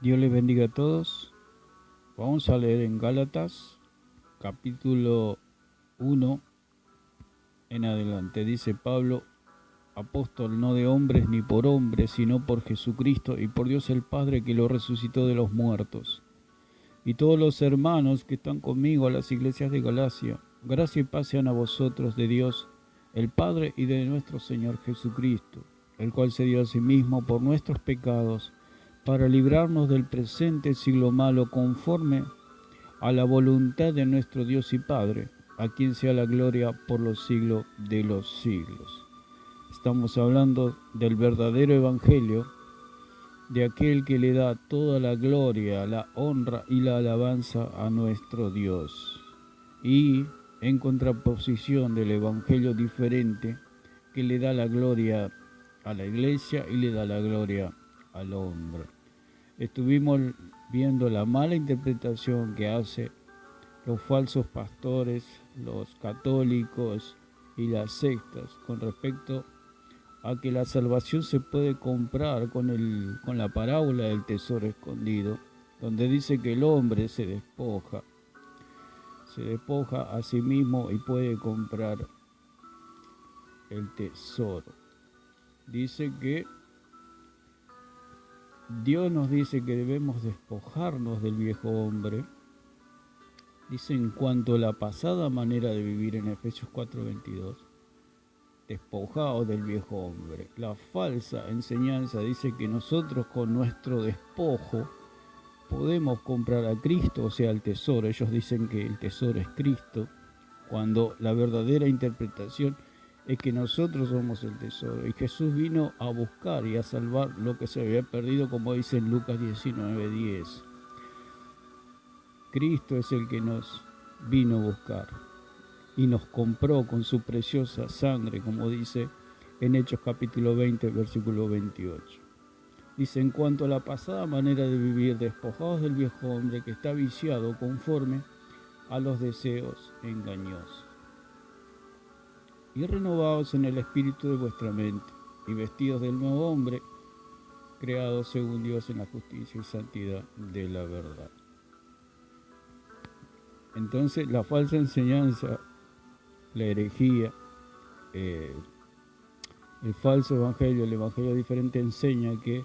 Dios les bendiga a todos. Vamos a leer en Gálatas, capítulo 1 en adelante. Dice Pablo, apóstol no de hombres ni por hombres, sino por Jesucristo y por Dios el Padre que lo resucitó de los muertos. Y todos los hermanos que están conmigo a las iglesias de Galacia, gracia y paz sean a vosotros de Dios, el Padre y de nuestro Señor Jesucristo, el cual se dio a sí mismo por nuestros pecados, para librarnos del presente siglo malo conforme a la voluntad de nuestro Dios y Padre, a quien sea la gloria por los siglos de los siglos. Estamos hablando del verdadero evangelio, de aquel que le da toda la gloria, la honra y la alabanza a nuestro Dios. Y en contraposición del evangelio diferente, que le da la gloria a la iglesia y le da la gloria al hombre. Estuvimos viendo la mala interpretación que hacen los falsos pastores, los católicos y las sectas con respecto a que la salvación se puede comprar con la parábola del tesoro escondido, donde dice que el hombre se despoja a sí mismo y puede comprar el tesoro. Dice que Dios nos dice que debemos despojarnos del viejo hombre. Dice en cuanto a la pasada manera de vivir en Efesios 4:22, despojados del viejo hombre. La falsa enseñanza dice que nosotros con nuestro despojo podemos comprar a Cristo, o sea, el tesoro. Ellos dicen que el tesoro es Cristo, cuando la verdadera interpretación es que nosotros somos el tesoro. Y Jesús vino a buscar y a salvar lo que se había perdido, como dice en Lucas 19:10. Cristo es el que nos vino a buscar y nos compró con su preciosa sangre, como dice en Hechos capítulo 20, versículo 28. Dice, en cuanto a la pasada manera de vivir, despojados del viejo hombre que está viciado conforme a los deseos engañosos, y renovados en el espíritu de vuestra mente, y vestidos del nuevo hombre, creado según Dios en la justicia y santidad de la verdad. Entonces, la falsa enseñanza, la herejía, el falso evangelio, el evangelio diferente enseña que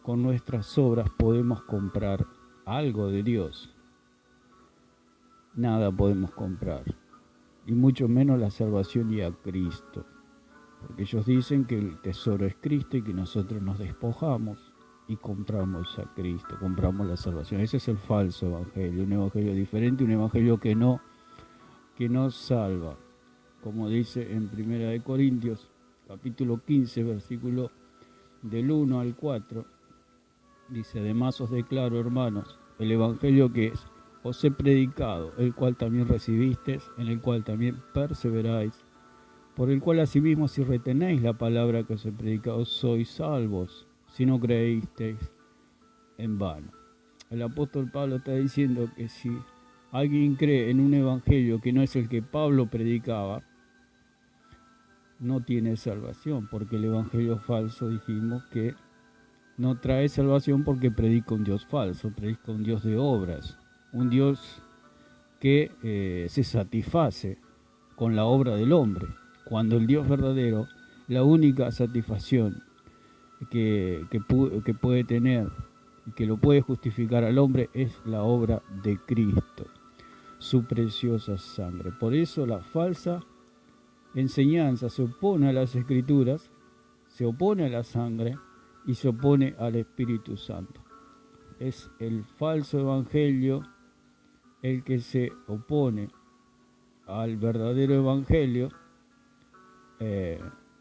con nuestras obras podemos comprar algo de Dios. Nada podemos comprar, y mucho menos la salvación y a Cristo, porque ellos dicen que el tesoro es Cristo y que nosotros nos despojamos y compramos a Cristo, compramos la salvación. Ese es el falso evangelio, un evangelio diferente, un evangelio que no salva, como dice en 1 Corintios capítulo 15, versículo del 1 al 4, dice, además os declaro, hermanos, el evangelio que os he predicado, el cual también recibisteis, en el cual también perseveráis, por el cual asimismo si retenéis la palabra que os he predicado, sois salvos, si no creísteis en vano. El apóstol Pablo está diciendo que si alguien cree en un evangelio que no es el que Pablo predicaba, no tiene salvación, porque el evangelio falso, dijimos que no trae salvación porque predica un Dios falso, predica un Dios de obras, un Dios que se satisface con la obra del hombre, cuando el Dios verdadero, la única satisfacción que puede tener y que lo puede justificar al hombre es la obra de Cristo, su preciosa sangre. Por eso la falsa enseñanza se opone a las Escrituras, se opone a la sangre y se opone al Espíritu Santo. Es el falso evangelio el que se opone al verdadero evangelio,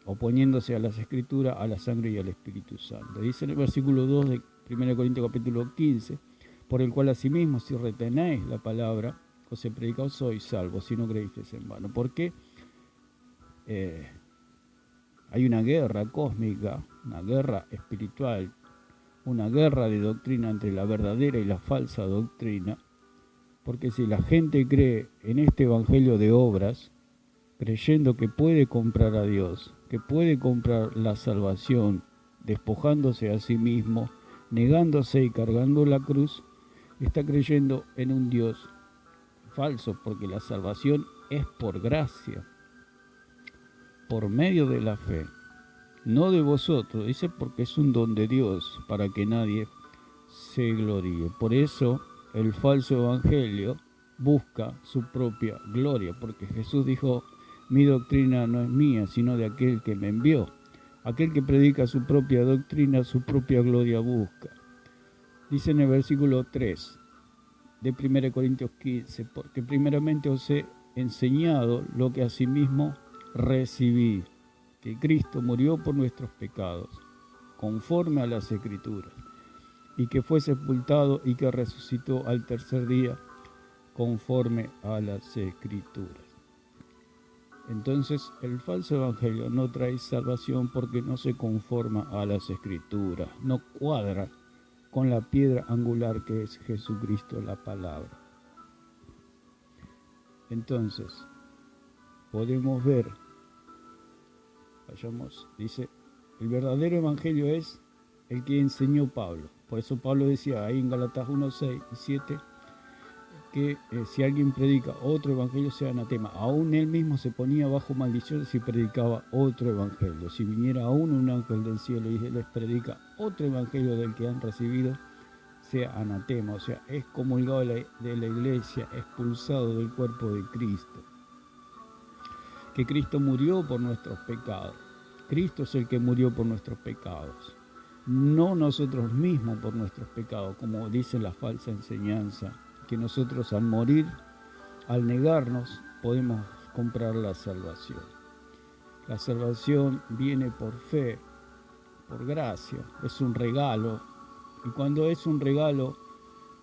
oponiéndose a las Escrituras, a la sangre y al Espíritu Santo. Dice en el versículo 2 de 1 Corintios capítulo 15, por el cual asimismo si retenéis la palabra que os he predicado, sois salvos, si no creísteis en vano. ¿Por qué? Hay una guerra cósmica, una guerra espiritual, una guerra de doctrina entre la verdadera y la falsa doctrina, porque si la gente cree en este evangelio de obras, creyendo que puede comprar a Dios, que puede comprar la salvación, despojándose a sí mismo negándose y cargando la cruz, está creyendo en un Dios falso, porque la salvación es por gracia, por medio de la fe, no de vosotros, dice, porque es un don de Dios, para que nadie se gloríe. Por eso el falso evangelio busca su propia gloria, porque Jesús dijo, mi doctrina no es mía, sino de aquel que me envió. Aquel que predica su propia doctrina, su propia gloria busca. Dice en el versículo 3 de 1 Corintios 15, porque primeramente os he enseñado lo que asimismo recibí, que Cristo murió por nuestros pecados, conforme a las Escrituras, y que fue sepultado y que resucitó al tercer día, conforme a las Escrituras. Entonces, el falso evangelio no trae salvación porque no se conforma a las Escrituras, no cuadra con la piedra angular que es Jesucristo, la palabra. Entonces, podemos ver, dice, el verdadero evangelio es el que enseñó Pablo. Por eso Pablo decía ahí en Gálatas 1, 6 y 7, que si alguien predica otro evangelio sea anatema. Aún él mismo se ponía bajo maldición si predicaba otro evangelio. Si viniera aún un ángel del cielo y les predica otro evangelio del que han recibido, sea anatema, o sea, excomulgado de la iglesia, expulsado del cuerpo de Cristo. Que Cristo murió por nuestros pecados. Cristo es el que murió por nuestros pecados, no nosotros mismos por nuestros pecados, como dice la falsa enseñanza, que nosotros al morir, al negarnos, podemos comprar la salvación. La salvación viene por fe, por gracia, es un regalo, y cuando es un regalo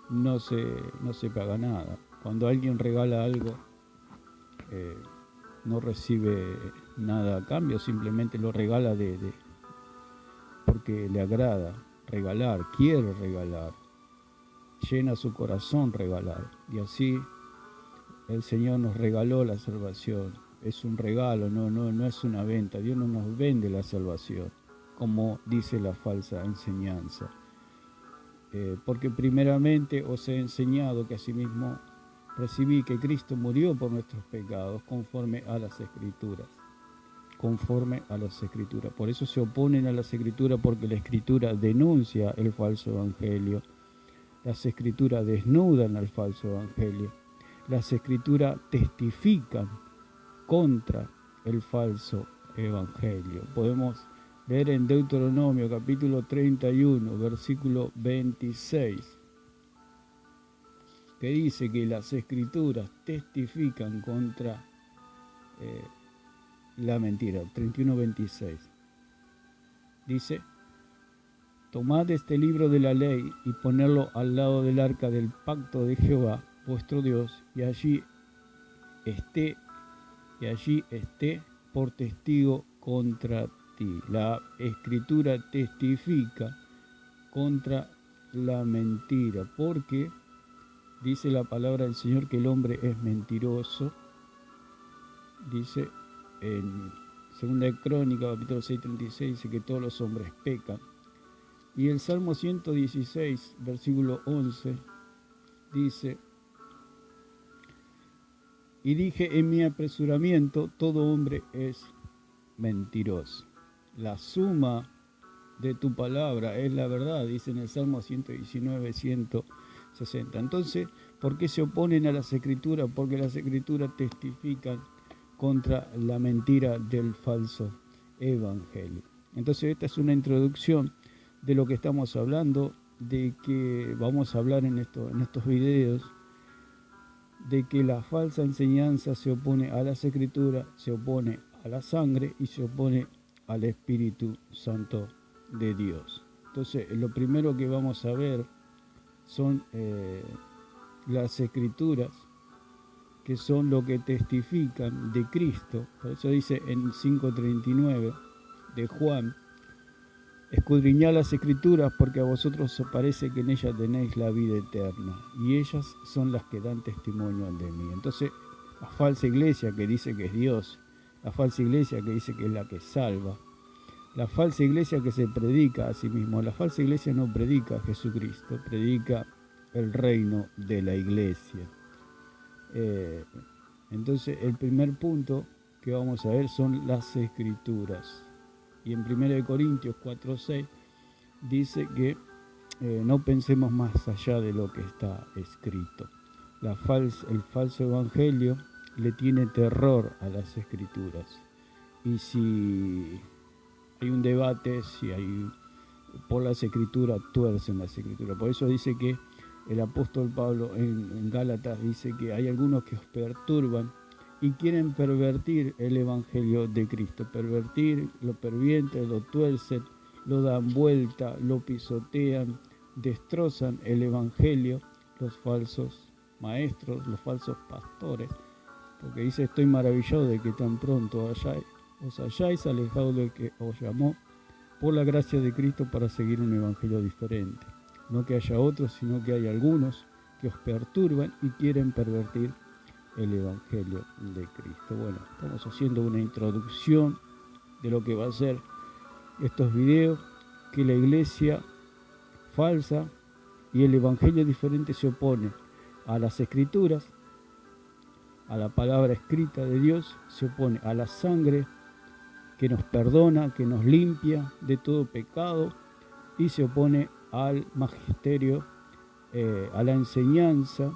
no se paga nada. Cuando alguien regala algo, no recibe nada a cambio, simplemente lo regala porque le agrada regalar, quiere regalar, llena su corazón regalar. Y así el Señor nos regaló la salvación. Es un regalo, no es una venta. Dios no nos vende la salvación, como dice la falsa enseñanza. Porque primeramente os he enseñado que asimismo recibí que Cristo murió por nuestros pecados conforme a las Escrituras. Conforme a las Escrituras. Por eso se oponen a las Escrituras, porque la Escritura denuncia el falso evangelio. Las Escrituras desnudan al falso evangelio. Las Escrituras testifican contra el falso evangelio. Podemos leer en Deuteronomio capítulo 31, versículo 26, que dice que las Escrituras testifican contra la mentira. 31:26 dice: tomad este libro de la ley y ponedlo al lado del arca del pacto de Jehová vuestro Dios, y allí esté por testigo contra ti. La Escritura testifica contra la mentira, porque dice la palabra del Señor que el hombre es mentiroso. Dice en 2 Crónica, capítulo 6:36, dice que todos los hombres pecan. Y el Salmo 116, versículo 11, dice: y dije en mi apresuramiento, todo hombre es mentiroso. La suma de tu palabra es la verdad, dice en el Salmo 119, 160. Entonces, ¿por qué se oponen a las Escrituras? Porque las Escrituras testifican contra la mentira del falso evangelio. Entonces, esta es una introducción de lo que estamos hablando, de que vamos a hablar en estos videos, de que la falsa enseñanza se opone a las Escrituras, se opone a la sangre y se opone al Espíritu Santo de Dios. Entonces, lo primero que vamos a ver son las Escrituras, que son lo que testifican de Cristo. Por eso dice en 5:39 de Juan: escudriñad las Escrituras, porque a vosotros os parece que en ellas tenéis la vida eterna, y ellas son las que dan testimonio de mí. Entonces, la falsa iglesia que dice que es Dios, la falsa iglesia que dice que es la que salva, la falsa iglesia que se predica a sí mismo. La falsa iglesia no predica a Jesucristo, predica el reino de la iglesia. Entonces el primer punto que vamos a ver son las escrituras. Y en 1 Corintios 4:6 dice que no pensemos más allá de lo que está escrito. El falso evangelio le tiene terror a las escrituras. Y si hay un debate, si hay por las escrituras, tuercen las escrituras. Por eso dice que el apóstol Pablo en Gálatas dice que hay algunos que os perturban y quieren pervertir el evangelio de Cristo. Pervertir, lo pervienten, lo tuercen, lo dan vuelta, lo pisotean, destrozan el evangelio, los falsos maestros, los falsos pastores. Porque dice, estoy maravillado de que tan pronto os hayáis alejado del que os llamó por la gracia de Cristo para seguir un evangelio diferente. No que haya otros, sino que hay algunos que os perturban y quieren pervertir el evangelio de Cristo. Bueno, estamos haciendo una introducción de lo que va a ser estos videos, que la iglesia falsa y el evangelio diferente se opone a las escrituras, a la palabra escrita de Dios, se opone a la sangre que nos perdona, que nos limpia de todo pecado, y se opone al magisterio, a la enseñanza,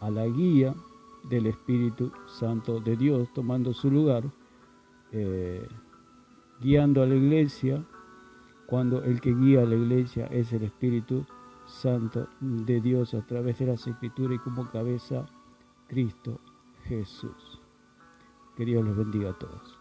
a la guía del Espíritu Santo de Dios, tomando su lugar, guiando a la iglesia, cuando el que guía a la iglesia es el Espíritu Santo de Dios a través de las Escrituras y como cabeza Cristo Jesús. Que Dios los bendiga a todos.